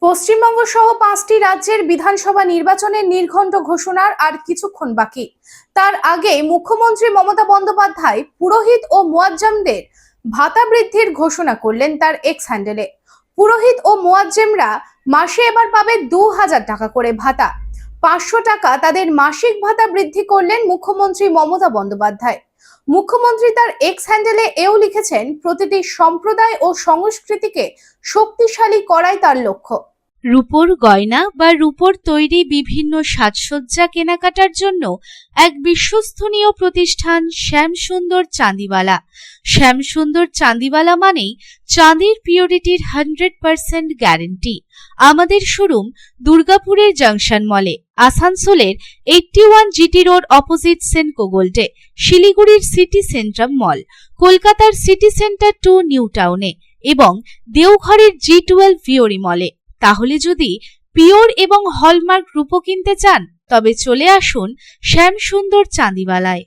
পশ্চিমবঙ্গ সহ 5টি রাজ্যের বিধানসভা নির্বাচনের নির্ঘণ্ট ঘোষণার আর কিছুক্ষণ বাকি। তার আগে মুখ্যমন্ত্রী মমতা বন্দ্যোপাধ্যায় পুরোহিত ও মুয়াজ্জেমদের ভাতা বৃদ্ধির ঘোষণা করলেন তার এক্স হ্যান্ডেলে। পুরোহিত ও মুয়াজ্জেমরা মাসে এবার পাবে 2000 টাকা করে ভাতা। 500 টাকা তাদের মাসিক ভাতা বৃদ্ধি করলেন মুখ্যমন্ত্রী মমতা বন্দ্যোপাধ্যায়। মুখ্যমন্ত্রী তার এক্স হ্যান্ডেলে এও লিখেছেন, প্রতিটি সম্প্রদায় ও সংস্কৃতিকে শক্তিশালী করাই তার লক্ষ্য। রূপোর গয়না বা রূপোর তৈরি বিভিন্ন সাজসজ্জা কেনাকাটার জন্য এক বিশ্বস্তনীয় প্রতিষ্ঠান শ্যামসুন্দর চাঁদিওয়ালা। শ্যামসুন্দর চাঁদিওয়ালা মানেই চাঁদির পিওরিটির 100% গ্যারেন্টি। আমাদের শোরুম দুর্গাপুরের জংশন মলে, আসানসোলের 81 জিটি রোড অপোজিট সেনকো গোল্ডে, শিলিগুড়ির সিটি সেন্ট্রাম মল, কলকাতার সিটি সেন্টার 2 নিউ টাউনে এবং দেওঘরের G12 ভিওরি মলে। তাহলে যদি পিওর এবং হলমার্ক রূপো কিনতে চান তবে চলে আসুন শ্যামসুন্দর চাঁদিওয়ালায়।